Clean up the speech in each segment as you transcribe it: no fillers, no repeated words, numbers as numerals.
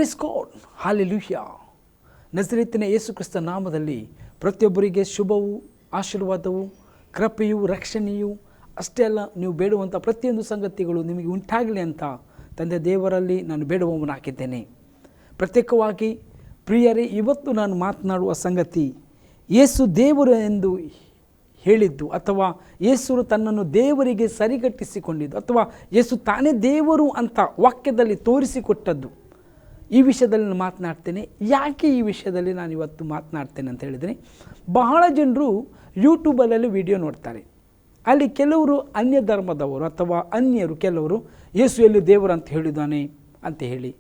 Praise God, hallelujah. ನಜರೇತಿನ ಯೇಸು ಕ್ರಿಸ್ತ ನಾಮದಲ್ಲಿ ಪ್ರತಿಯೊಬ್ಬರಿಗೆ ಶುಭವು, ಆಶೀರ್ವಾದವು, ಕೃಪೆಯು, ರಕ್ಷಣೆಯು ಅಷ್ಟೇ ಅಲ್ಲ, ನೀವು ಬೇಡುವಂಥ ಪ್ರತಿಯೊಂದು ಸಂಗತಿಗಳು ನಿಮಗೆ ಉಂಟಾಗಲಿ ಅಂತ ತಂದೆ ದೇವರಲ್ಲಿ ನಾನು ಬೇಡುವವನಾಗಿದ್ದೇನೆ. ಪ್ರತ್ಯೇಕವಾಗಿ ಪ್ರಿಯರೇ, ಇವತ್ತು ನಾನು ಮಾತನಾಡುವ ಸಂಗತಿ ಯೇಸು ದೇವರು ಎಂದು ಹೇಳಿದ್ದು ಅಥವಾ ಯೇಸು ತನ್ನನ್ನು ದೇವರಿಗೆ ಸರಿಗಟ್ಟಿಸಿಕೊಂಡಿದ್ದು ಅಥವಾ ಯೇಸು ತಾನೇ ದೇವರು ಅಂತ ವಾಕ್ಯದಲ್ಲಿ ತೋರಿಸಿಕೊಟ್ಟದ್ದು. ಈ ವಿಷಯದಲ್ಲಿ ನಾನು ಮಾತನಾಡ್ತೇನೆ. ಯಾಕೆ ಈ ವಿಷಯದಲ್ಲಿ ನಾನು ಇವತ್ತು ಮಾತನಾಡ್ತೇನೆ ಅಂತ ಹೇಳಿದರೆ, ಬಹಳ ಜನರು ಯೂಟ್ಯೂಬಲ್ಲಿ ವಿಡಿಯೋ ನೋಡ್ತಾರೆ. ಅಲ್ಲಿ ಕೆಲವರು ಅನ್ಯ ಧರ್ಮದವರು ಅಥವಾ ಅನ್ಯರು ಕೆಲವರು ಯೇಸು ಎಲ್ಲಿ ದೇವರು ಅಂತ ಹೇಳಿದ್ದಾನೆ ಅಂತ ಹೇಳಿ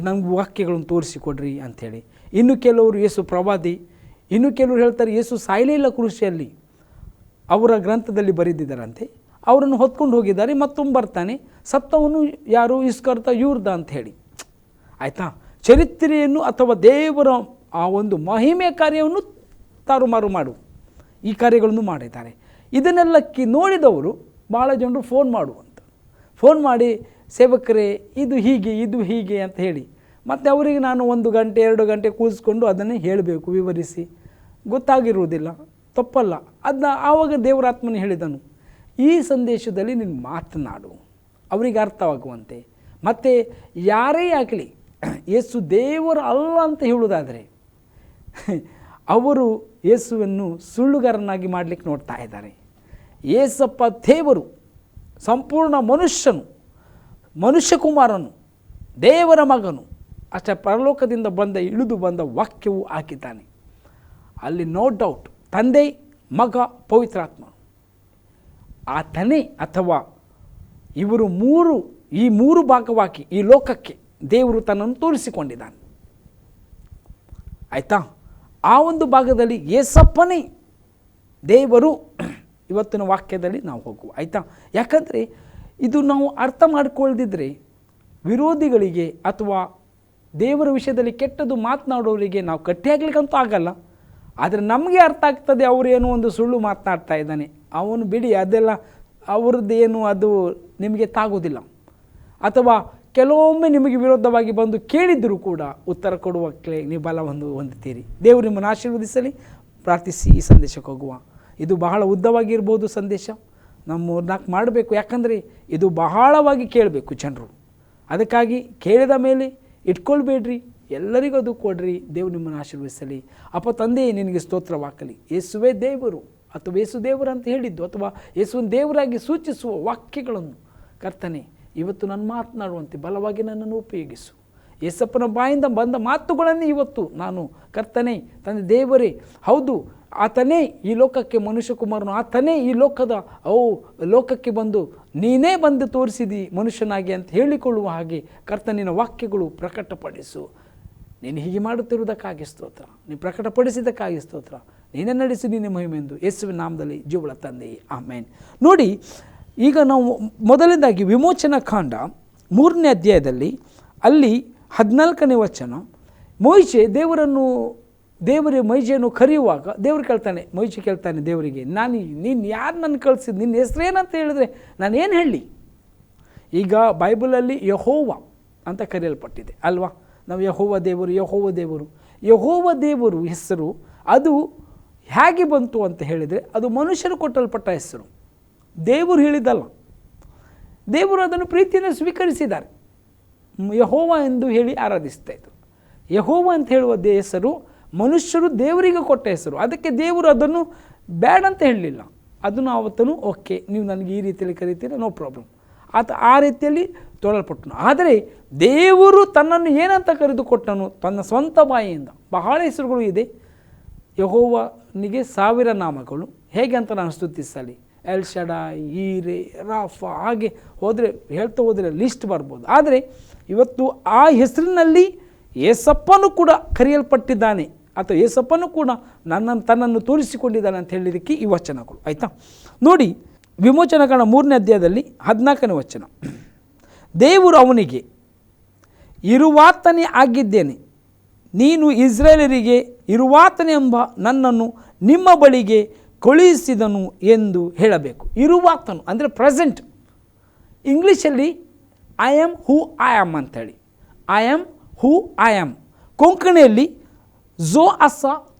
ನಮ್ಗೆ ವಾಕ್ಯಗಳನ್ನು ತೋರಿಸಿಕೊಡ್ರಿ ಅಂಥೇಳಿ. ಇನ್ನು ಕೆಲವರು ಯೇಸು ಪ್ರವಾದಿ, ಇನ್ನು ಕೆಲವರು ಹೇಳ್ತಾರೆ ಯೇಸು ಸಾಯಲೇ ಇಲ್ಲ ಕೃಷಿಯಲ್ಲಿ, ಅವರ ಗ್ರಂಥದಲ್ಲಿ ಬರೆದಿದ್ದಾರಂತೆ, ಅವರನ್ನು ಹೊತ್ಕೊಂಡು ಹೋಗಿದ್ದಾರೆ, ಮತ್ತೊಮ್ಮೆ ಬರ್ತಾನೆ, ಸತ್ತವನು ಯಾರು, ಇಸ್ಕರ್ತ ಇವ್ರದ ಅಂತ ಹೇಳಿ. ಆಯಿತಾ? ಚರಿತ್ರೆಯನ್ನು ಅಥವಾ ದೇವರ ಆ ಒಂದು ಮಹಿಮೆಯ ಕಾರ್ಯವನ್ನು ತಾರುಮಾರು ಮಾಡು ಈ ಕಾರ್ಯಗಳನ್ನು ಮಾಡಿದ್ದಾರೆ. ಇದನ್ನೆಲ್ಲಕ್ಕೆ ನೋಡಿದವರು ಭಾಳ ಜನರು ಫೋನ್ ಮಾಡಿ ಸೇವಕರೇ ಇದು ಹೀಗೆ ಅಂತ ಹೇಳಿ, ಮತ್ತು ಅವರಿಗೆ ನಾನು 1 ಗಂಟೆ 2 ಗಂಟೆ ಕೂರಿಸ್ಕೊಂಡು ಅದನ್ನೇ ಹೇಳಬೇಕು, ವಿವರಿಸಿ. ಗೊತ್ತಾಗಿರುವುದಿಲ್ಲ, ತಪ್ಪಲ್ಲ. ಅದನ್ನ ಆವಾಗ ದೇವರಾತ್ಮನ ಹೇಳಿದನು, ಈ ಸಂದೇಶದಲ್ಲಿ ನೀನು ಮಾತನಾಡು ಅವರಿಗೆ ಅರ್ಥವಾಗುವಂತೆ. ಮತ್ತು ಯಾರೇ ಆಗಲಿ ಯೇಸು ದೇವರು ಅಲ್ಲ ಅಂತ ಹೇಳುವುದಾದರೆ ಅವರು ಯೇಸುವನ್ನು ಸುಳ್ಳುಗಾರನಾಗಿ ಮಾಡಲಿಕ್ಕೆ ನೋಡ್ತಾ ಇದ್ದಾರೆ. ಯೇಸಪ್ಪ ದೇವರು, ಸಂಪೂರ್ಣ ಮನುಷ್ಯನು, ಮನುಷ್ಯಕುಮಾರನು, ದೇವರ ಮಗನು, ಅಷ್ಟೇ ಪರಲೋಕದಿಂದ ಇಳಿದು ಬಂದ ವಾಕ್ಯವೂ ಹಾಕಿದ್ದಾನೆ. ಅಲ್ಲಿ ನೋ ಡೌಟ್ ತಂದೆ, ಮಗ, ಪವಿತ್ರಾತ್ಮ ಆತನೇ ಅಥವಾ ಇವರು ಈ ಮೂರು ಭಾಗವಾಗಿ ಈ ಲೋಕಕ್ಕೆ ದೇವರು ತನ್ನನ್ನು ತೋರಿಸಿಕೊಂಡಿದ್ದಾನೆ. ಆಯಿತಾ? ಆ ಒಂದು ಭಾಗದಲ್ಲಿ ಯೇಸಪ್ಪನೇ ದೇವರು ಇವತ್ತಿನ ವಾಕ್ಯದಲ್ಲಿ ನಾವು ಹೋಗುವ. ಆಯಿತಾ? ಯಾಕಂದರೆ ಇದು ನಾವು ಅರ್ಥ ಮಾಡಿಕೊಳ್ಳದಿದ್ದರೆ ವಿರೋಧಿಗಳಿಗೆ ಅಥವಾ ದೇವರ ವಿಷಯದಲ್ಲಿ ಕೆಟ್ಟದ್ದು ಮಾತನಾಡೋರಿಗೆ ನಾವು ಕಟ್ಟಿಹಾಕ್ಲಿಕ್ಕಂತೂ ಆಗಲ್ಲ. ಆದರೆ ನಮಗೆ ಅರ್ಥ ಆಗ್ತದೆ ಅವರೇನೋ ಒಂದು ಸುಳ್ಳು ಮಾತನಾಡ್ತಾ ಇದ್ದಾನೆ, ಅವನು ಬಿಡಿ, ಅದೆಲ್ಲ ಅವ್ರದ್ದೇನು ಅದು ನಿಮಗೆ ತಾಗೋದಿಲ್ಲ. ಅಥವಾ ಕೆಲವೊಮ್ಮೆ ನಿಮಗೆ ವಿರೋಧವಾಗಿ ಬಂದು ಕೇಳಿದರೂ ಕೂಡ ಉತ್ತರ ಕೊಡುವಕ್ಕೆ ನೀವು ಬಲವನ್ನು ಹೊಂದುತ್ತೀರಿ. ದೇವರು ನಿಮ್ಮನ್ನು ಆಶೀರ್ವದಿಸಲಿ. ಪ್ರಾರ್ಥಿಸಿ ಈ ಸಂದೇಶಕ್ಕೆ ಹೋಗುವ. ಇದು ಬಹಳ ಉದ್ದವಾಗಿರ್ಬೋದು ಸಂದೇಶ, ನಮ್ಮ 4 ಮಾಡಬೇಕು. ಯಾಕಂದರೆ ಇದು ಬಹಳವಾಗಿ ಕೇಳಬೇಕು ಜನರು. ಅದಕ್ಕಾಗಿ ಕೇಳಿದ ಮೇಲೆ ಇಟ್ಕೊಳ್ಬೇಡ್ರಿ, ಎಲ್ಲರಿಗೂ ಅದು ಕೊಡ್ರಿ. ದೇವರು ನಿಮ್ಮನ್ನು ಆಶೀರ್ವದಿಸಲಿ. ಅಪ್ಪ ತಂದೆ, ನಿನಗೆ ಸ್ತೋತ್ರವಾಗಲಿ. ಯೇಸುವೇ ದೇವರು ಅಥವಾ ಯೇಸು ದೇವರು ಅಂತ ಹೇಳಿದ್ದು ಅಥವಾ ಯೇಸುವನ್ನು ದೇವರಾಗಿ ಸೂಚಿಸುವ ವಾಕ್ಯಗಳನ್ನು ಕರ್ತನೆ ಇವತ್ತು ನಾನು ಮಾತನಾಡುವಂತೆ ಬಲವಾಗಿ ನನ್ನನ್ನು ಉಪಯೋಗಿಸು. ಯೇಸಪ್ಪನ ಬಾಯಿಂದ ಬಂದ ಮಾತುಗಳನ್ನೇ ಇವತ್ತು ನಾನು ಕರ್ತನೆ ತಂದೆ ದೇವರೇ, ಹೌದು ಆತನೇ ಈ ಲೋಕಕ್ಕೆ ಮನುಷ್ಯಕುಮಾರನು, ಆತನೇ ಈ ಲೋಕಕ್ಕೆ ಬಂದು ನೀನೇ ಬಂದು ತೋರಿಸಿದಿ ಮನುಷ್ಯನಾಗಿ ಅಂತ ಹೇಳಿಕೊಳ್ಳುವ ಹಾಗೆ ಕರ್ತನಿನ ವಾಕ್ಯಗಳು ಪ್ರಕಟಪಡಿಸು. ನೀನು ಹೀಗೆ ಮಾಡುತ್ತಿರುವುದಕ್ಕಾಗಿ ಸ್ತೋತ್ರ, ನೀನು ಪ್ರಕಟಪಡಿಸಿದ್ದಕ್ಕಾಗಿ ಸ್ತೋತ್ರ. ನೀನೇ ನಡೆಸಿ ನಿನ್ನ ಮಹಿಮೆಂದು ಯೇಸುವಿನ ನಾಮದಲ್ಲಿ ಜೀವಳ ತಂದೆಯೇ, ಆಮೇನ್. ನೋಡಿ, ಈಗ ನಾವು ಮೊದಲನೇದಾಗಿ ವಿಮೋಚನಾ ಕಾಂಡ 3ನೇ ಅಧ್ಯಾಯದಲ್ಲಿ ಅಲ್ಲಿ 14ನೇ ವಚನ, ಮೋಶೆ ದೇವರ ಮೈಜೆಯನ್ನು ಕರೆಯುವಾಗ ದೇವರು ಮೋಶೆ ಕೇಳ್ತಾನೆ ದೇವರಿಗೆ, ನೀನು ಯಾರು ನನ್ನ ಕಳಿಸಿದ್ದು, ನಿನ್ನ ಹೆಸರೇನಂತ ಹೇಳಿದ್ರೆ ನಾನು ಏನು ಹೇಳಿ? ಈಗ ಬೈಬಲಲ್ಲಿ ಯೆಹೋವ ಅಂತ ಕರೆಯಲ್ಪಟ್ಟಿದೆ ಅಲ್ವಾ? ನಾವು ಯೆಹೋವ ದೇವರು ಹೆಸರು ಅದು ಹೇಗೆ ಬಂತು ಅಂತ ಹೇಳಿದರೆ, ಅದು ಮನುಷ್ಯರು ಕೊಟ್ಟಲ್ಪಟ್ಟ ಹೆಸರು, ದೇವರು ಹೇಳಿದ್ದಲ್ಲ. ದೇವರು ಅದನ್ನು ಪ್ರೀತಿಯನ್ನು ಸ್ವೀಕರಿಸಿದ್ದಾರೆ. ಯೆಹೋವ ಎಂದು ಹೇಳಿ ಆರಾಧಿಸ್ತಾ ಇದ್ದರು. ಯೆಹೋವ ಅಂತ ಹೇಳುವ ಹೆಸರು ಮನುಷ್ಯರು ದೇವರಿಗೆ ಕೊಟ್ಟ ಹೆಸರು. ಅದಕ್ಕೆ ದೇವರು ಅದನ್ನು ಬ್ಯಾಡ್ ಅಂತ ಹೇಳಲಿಲ್ಲ. ಅದನ್ನು ಆವತ್ತನು ಓಕೆ, ನೀವು ನನಗೆ ಈ ರೀತಿಯಲ್ಲಿ ಕರೀತೀರ, ನೋ ಪ್ರಾಬ್ಲಮ್, ಆ ರೀತಿಯಲ್ಲಿ ತೊಳಲ್ಪಟ್ಟನು. ಆದರೆ ದೇವರು ತನ್ನನ್ನು ಏನಂತ ಕರೆದುಕೊಟ್ಟನು? ತನ್ನ ಸ್ವಂತ ಬಾಯಿಯಿಂದ. ಬಹಳ ಹೆಸರುಗಳು ಇದೆ. ಯೆಹೋವನಿಗೆ 1000 ನಾಮಗಳು. ಹೇಗೆ ಅಂತ ನಾನು ಸ್ತುತಿಸಲಿ? ಎಲ್ ಶಡಾಯ್, ಈರೆ, ರಾಫಾ, ಹಾಗೆ ಹೇಳ್ತಾ ಹೋದರೆ ಲಿಸ್ಟ್ ಬರ್ಬೋದು. ಆದರೆ ಇವತ್ತು ಆ ಹೆಸರಿನಲ್ಲಿ ಯೇಸಪ್ಪನು ಕೂಡ ಕರೆಯಲ್ಪಟ್ಟಿದ್ದಾನೆ ಅಥವಾ ಯೇಸಪ್ಪನು ಕೂಡ ತನ್ನನ್ನು ತೋರಿಸಿಕೊಂಡಿದ್ದಾನೆ ಅಂತ ಹೇಳಲಿಕ್ಕೆ ಈ ವಚನಗಳು. ಆಯಿತಾ? ನೋಡಿ, ವಿಮೋಚನಾ ಕಾಂಡ 3ನೇ ಅಧ್ಯಾಯದಲ್ಲಿ 14ನೇ ವಚನ, ದೇವರು ಅವನಿಗೆ, ಇರುವಾತನೇ ಆಗಿದ್ದೇನೆ, ನೀನು ಇಸ್ರಾಯೇಲರಿಗೆ ಇರುವಾತನೆಂಬ ನನ್ನನ್ನು ನಿಮ್ಮ ಬಳಿಗೆ ಕಳುಹಿಸಿದನು ಎಂದು ಹೇಳಬೇಕು. ಇರುವಾತನು ಅಂದರೆ ಪ್ರೆಸೆಂಟ್. ಇಂಗ್ಲೀಷಲ್ಲಿ I am who I am ಅಂಥೇಳಿ, I am who I am. ಕೊಂಕಣಿಯಲ್ಲಿ ಝೋ ಅಸ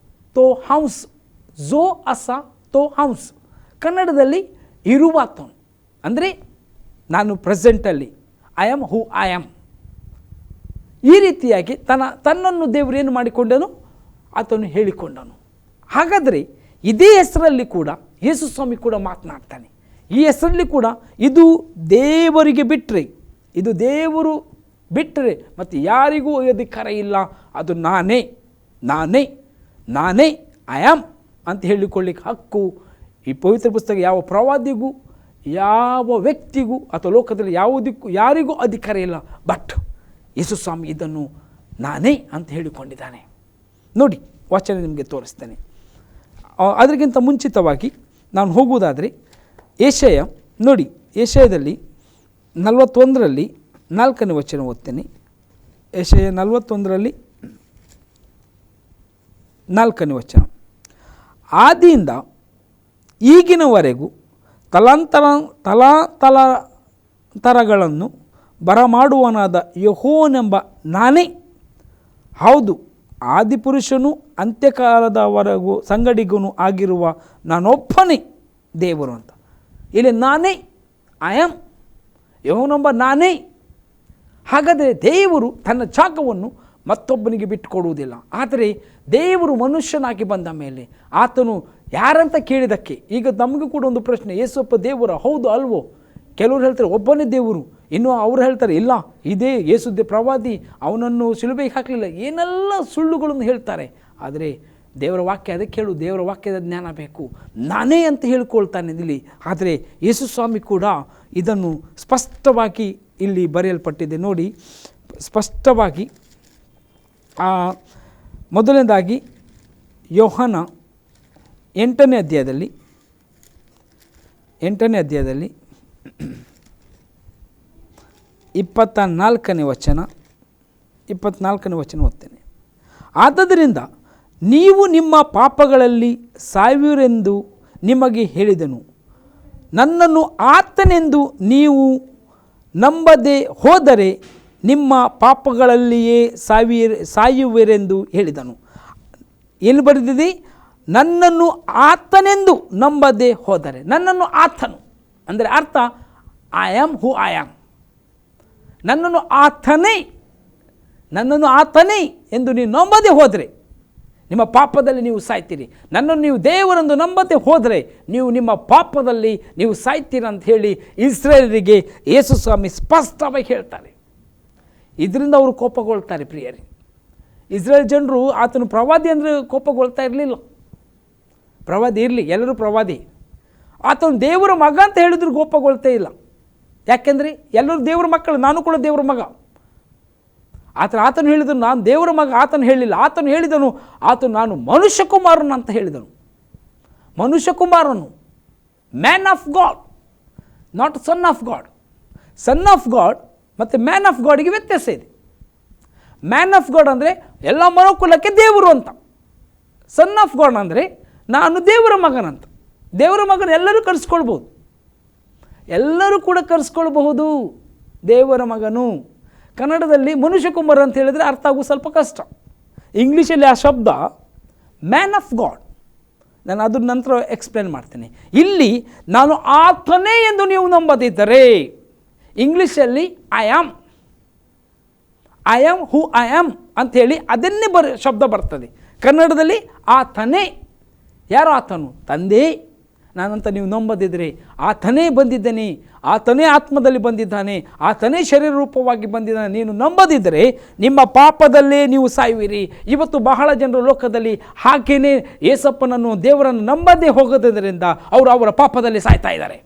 ತೋ ಹೌಸ್, ಝೋ ಅಸ ತೋ ಹೌಸ್. ಕನ್ನಡದಲ್ಲಿ ಇರುವಾತನು ಅಂದರೆ ನಾನು ಪ್ರೆಸೆಂಟಲ್ಲಿ I am who I am. ಈ ರೀತಿಯಾಗಿ ತನ್ನನ್ನು ದೇವರು ಏನು ಮಾಡಿಕೊಂಡನು, ಆತನು ಹೇಳಿಕೊಂಡನು. ಹಾಗಾದರೆ ಇದೇ ಹೆಸರಲ್ಲಿ ಕೂಡ ಯೇಸು ಸ್ವಾಮಿ ಕೂಡ ಮಾತನಾಡ್ತಾನೆ. ಈ ಹೆಸರಲ್ಲಿ ಕೂಡ ಇದು ದೇವರಿಗೆ ಬಿಟ್ಟರೆ, ಇದು ದೇವರು ಬಿಟ್ಟರೆ ಮತ್ತು ಯಾರಿಗೂ ಅಧಿಕಾರ ಇಲ್ಲ, ಅದು ನಾನೇ ನಾನೇ ನಾನೇ ಐ ಆಮ್ ಅಂತ ಹೇಳಿಕೊಳ್ಳಿಕ್ಕೆ ಹಕ್ಕು ಈ ಪವಿತ್ರ ಪುಸ್ತಕ ಯಾವ ಪ್ರವಾದಿಗೂ ಯಾವ ವ್ಯಕ್ತಿಗೂ ಅಥವಾ ಲೋಕದಲ್ಲಿ ಯಾವುದಕ್ಕೂ ಯಾರಿಗೂ ಅಧಿಕಾರ ಇಲ್ಲ. ಬಟ್ ಯೇಸು ಸ್ವಾಮಿ ಇದನ್ನು ನಾನೇ ಅಂತ ಹೇಳಿಕೊಂಡಿದ್ದಾನೆ. ನೋಡಿ ವಚನ ನಿಮಗೆ ತೋರಿಸ್ತೇನೆ. ಅದಕ್ಕಿಂತ ಮುಂಚಿತವಾಗಿ ನಾನು ಹೋಗುವುದಾದರೆ ಯೆಶಾಯ ನೋಡಿ, ಯೆಶಾಯದಲ್ಲಿ 41ರಲ್ಲಿ 4ನೇ ವಚನ ಓದ್ತೇನೆ. ಯೆಶಾಯ 41ರಲ್ಲಿ 4ನೇ ವಚನ. ಆದಿಯಿಂದ ಈಗಿನವರೆಗೂ ತಲಾಂತರಗಳನ್ನು ಬರಮಾಡುವನಾದ ಯೆಹೋವನೆಂಬ ನಾನೇ, ಹೌದು ಆದಿಪುರುಷನು ಅಂತ್ಯಕಾಲದವರೆಗೂ ಸಂಗಡಿಗನು ಆಗಿರುವ ನಾನೊಬ್ಬನೇ ದೇವರು ಅಂತ. ಇಲ್ಲಿ ನಾನೇ ಐ ಆಮ್, ಯೆಹೋವನೆಂಬ ನಾನೇ. ಹಾಗಾದರೆ ದೇವರು ತನ್ನ ಜಾಗವನ್ನು ಮತ್ತೊಬ್ಬನಿಗೆ ಬಿಟ್ಟುಕೊಡುವುದಿಲ್ಲ. ಆದರೆ ದೇವರು ಮನುಷ್ಯನಾಗಿ ಬಂದ ಮೇಲೆ ಆತನು ಯಾರಂತ ಕೇಳಿದಕ್ಕೆ, ಈಗ ನಮಗೂ ಕೂಡ ಒಂದು ಪ್ರಶ್ನೆ, ಯೇಸಪ್ಪ ದೇವರ ಹೌದು ಅಲ್ವೋ? ಕೆಲವರು ಹೇಳ್ತಾರೆ ಒಬ್ಬನೇ ದೇವರು, ಇನ್ನು ಅವರು ಹೇಳ್ತಾರೆ ಇಲ್ಲ ಇದೇ ಯೇಸುದ್ದೇ ಪ್ರವಾದಿ, ಅವನನ್ನು ಶಿಲುಬೆಗೆ ಹಾಕಲಿಲ್ಲ, ಏನೆಲ್ಲ ಸುಳ್ಳುಗಳನ್ನು ಹೇಳ್ತಾರೆ. ಆದರೆ ದೇವರ ವಾಕ್ಯ ಅದಕ್ಕೆ ಹೇಳು, ದೇವರ ವಾಕ್ಯದ ಜ್ಞಾನ ಬೇಕು. ನಾನೇ ಅಂತ ಹೇಳಿಕೊಳ್ತಾನೆ ಇಲ್ಲಿ. ಆದರೆ ಯೇಸು ಸ್ವಾಮಿ ಕೂಡ ಇದನ್ನು ಸ್ಪಷ್ಟವಾಗಿ ಇಲ್ಲಿ ಬರೆಯಲ್ಪಟ್ಟಿದೆ. ನೋಡಿ ಸ್ಪಷ್ಟವಾಗಿ ಮೊದಲನೇದಾಗಿ ಯೋಹಾನ 8ನೇ ಅಧ್ಯಾಯದಲ್ಲಿ 24ನೇ ವಚನ ಓದ್ತೇನೆ. ಆದದರಿಂದ ನೀವು ನಿಮ್ಮ ಪಾಪಗಳಲ್ಲಿ ಸಾಯುವಿರೆಂದು ನಿಮಗೆ ಹೇಳಿದನು, ನನ್ನನ್ನು ಆತನೆಂದು ನೀವು ನಂಬದೆ ಹೋದರೆ ನಿಮ್ಮ ಪಾಪಗಳಲ್ಲಿಯೇ ಸಾಯುವಿರೆಂದು ಹೇಳಿದನು. ಎಲ್ಲಿ ಬರೆದಿದೆ? ನನ್ನನ್ನು ಆತನೆಂದು ನಂಬದೆ ಹೋದರೆ. ನನ್ನನ್ನು ಆತನು ಅಂದರೆ ಅರ್ಥ I am who I am. ನನ್ನನ್ನು ಆತನೇ ಎಂದು ನೀವು ನಂಬದೆ ಹೋದರೆ ನಿಮ್ಮ ಪಾಪದಲ್ಲಿ ನೀವು ಸಾಯ್ತೀರಿ. ನನ್ನನ್ನು ನೀವು ದೇವರೆಂದು ನಂಬದೆ ಹೋದರೆ ನೀವು ನಿಮ್ಮ ಪಾಪದಲ್ಲಿ ನೀವು ಸಾಯ್ತೀರ ಅಂತ ಹೇಳಿ ಇಸ್ರಾಯೇಲರಿಗೆ ಯೇಸು ಸ್ವಾಮಿ ಸ್ಪಷ್ಟವಾಗಿ ಹೇಳ್ತಾರೆ. ಇದರಿಂದ ಅವರು ಕೋಪಗೊಳ್ತಾರೆ. ಪ್ರಿಯರೇ, ಇಸ್ರೇಲ್ ಜನರು ಆತನು ಪ್ರವಾದಿ ಅಂದರೆ ಕೋಪಗೊಳ್ತಾ ಇರಲಿಲ್ಲ. ಪ್ರವಾದಿ ಇರಲಿ, ಎಲ್ಲರೂ ಪ್ರವಾದಿ. ಆತನು ದೇವರ ಮಗ ಅಂತ ಹೇಳಿದ್ರು ಕೋಪಗೊಳ್ತೇ ಇಲ್ಲ. ಯಾಕೆಂದರೆ ಎಲ್ಲರೂ ದೇವರ ಮಕ್ಕಳು, ನಾನು ಕೂಡ ದೇವರ ಮಗ. ಆತನು ಹೇಳಿದನು ನಾನು ದೇವರ ಮಗ. ಆತನು ಹೇಳಿಲ್ಲ, ಆತನು ಹೇಳಿದನು ನಾನು ಮನುಷ್ಯ ಕುಮಾರನು ಅಂತ ಹೇಳಿದನು. ಮನುಷ್ಯ ಕುಮಾರನು, man of God, not son of God. Son of God ಮತ್ತು ಮ್ಯಾನ್ ಆಫ್ ಗಾಡ್ಗೆ ವ್ಯತ್ಯಾಸ ಇದೆ. ಮ್ಯಾನ್ ಆಫ್ ಗಾಡ್ ಅಂದರೆ ಎಲ್ಲ ಮನುಕುಲಕ್ಕೆ ದೇವರು ಅಂತ. ಸನ್ ಆಫ್ ಗಾಡ್ ಅಂದರೆ ನಾನು ದೇವರ ಮಗನಂತ. ದೇವರ ಮಗನ ಎಲ್ಲರೂ ಕರೆಸ್ಕೊಳ್ಬೋದು, ಎಲ್ಲರೂ ಕೂಡ ಕರೆಸ್ಕೊಳ್ಬಹುದು. ದೇವರ ಮಗನು. ಕನ್ನಡದಲ್ಲಿ ಮನುಷ್ಯ ಕುಮಾರ ಅಂತ ಹೇಳಿದರೆ ಅರ್ಥ ಆಗುವ ಸ್ವಲ್ಪ ಕಷ್ಟ. ಇಂಗ್ಲೀಷಲ್ಲಿ ಆ ಶಬ್ದ ಮ್ಯಾನ್ ಆಫ್ ಗಾಡ್, ನಾನು ಅದರ ನಂತರ ಎಕ್ಸ್ಪ್ಲೇನ್ ಮಾಡ್ತೇನೆ. ಇಲ್ಲಿ ನಾನು ಆತನೇ ಎಂದು ನೀವು ನಂಬದಿದ್ದರೆ, ಇಂಗ್ಲೀಷಲ್ಲಿ I am who I am ಅಂಥೇಳಿ ಅದನ್ನೇ ಶಬ್ದ ಬರ್ತದೆ. ಕನ್ನಡದಲ್ಲಿ ಆತನೇ. ಯಾರು ಆತನು? ತಂದೆ. ನಾನಂತ ನೀವು ನಂಬದಿದ್ದರೆ ಆತನೇ ಬಂದಿದ್ದಾನೆ, ಆತನೇ ಆತ್ಮದಲ್ಲಿ ಬಂದಿದ್ದಾನೆ, ಆತನೇ ಶರೀರ ರೂಪವಾಗಿ ಬಂದಿದ್ದಾನೆ. ನೀನು ನಂಬದಿದ್ದರೆ ನಿಮ್ಮ ಪಾಪದಲ್ಲೇ ನೀವು ಸಾಯುವಿರಿ. ಇವತ್ತು ಬಹಳ ಜನರು ಲೋಕದಲ್ಲಿ ಹಾಗೇನೆ ಯೇಸಪ್ಪನನ್ನು ದೇವರನ್ನು ನಂಬದೇ ಹೋಗೋದ್ರಿಂದ ಅವರು ಅವರ ಪಾಪದಲ್ಲಿ ಸಾಯ್ತಾ ಇದ್ದಾರೆ.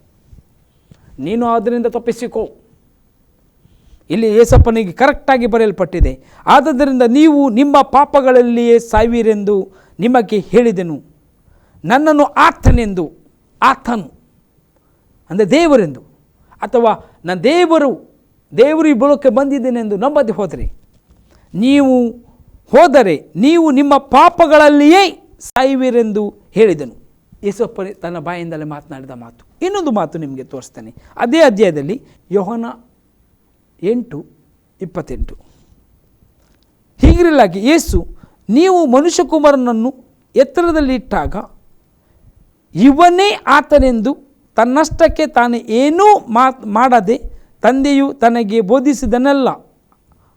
ನೀನು ಅದರಿಂದ ತಪ್ಪಿಸಿಕೋ. ಇಲ್ಲಿ ಯೇಸಪ್ಪನಿಗೆ ಕರೆಕ್ಟಾಗಿ ಬರೆಯಲ್ಪಟ್ಟಿದೆ. ಆದ್ದರಿಂದ ನೀವು ನಿಮ್ಮ ಪಾಪಗಳಲ್ಲಿಯೇ ಸಾಯುವಿರೆಂದು ನಿಮಗೆ ಹೇಳಿದೆನು. ನನ್ನನ್ನು ಆತನೆಂದು, ಆತನು ಅಂದರೆ ದೇವರೆಂದು, ಅಥವಾ ನಾನು ದೇವರು ಈ ಬುಡಕ್ಕೆ ಬಂದಿದ್ದೇನೆಂದು ನಂಬದೆ ಹೋದರೆ ನೀವು ನಿಮ್ಮ ಪಾಪಗಳಲ್ಲಿಯೇ ಸಾಯುವಿರೆಂದು ಹೇಳಿದನು. ಯೇಸಪ್ಪ ತನ್ನ ಬಾಯಿಂದಲೇ ಮಾತನಾಡಿದ ಮಾತು. ಇನ್ನೊಂದು ಮಾತು ನಿಮಗೆ ತೋರಿಸ್ತೇನೆ. ಅದೇ ಅಧ್ಯಾಯದಲ್ಲಿ ಯೋಹಾನ 8:28. ಹೀಗಿರಲಾಗಿ ಯೇಸು, ನೀವು ಮನುಷ್ಯಕುಮಾರನನ್ನು ಎತ್ತರದಲ್ಲಿಟ್ಟಾಗ ಇವನೇ ಆತನೆಂದು ತನ್ನಷ್ಟಕ್ಕೆ ತಾನು ಏನೂ ಮಾಡದೆ ತಂದೆಯು ತನಗೆ ಬೋಧಿಸಿದನೆಲ್ಲ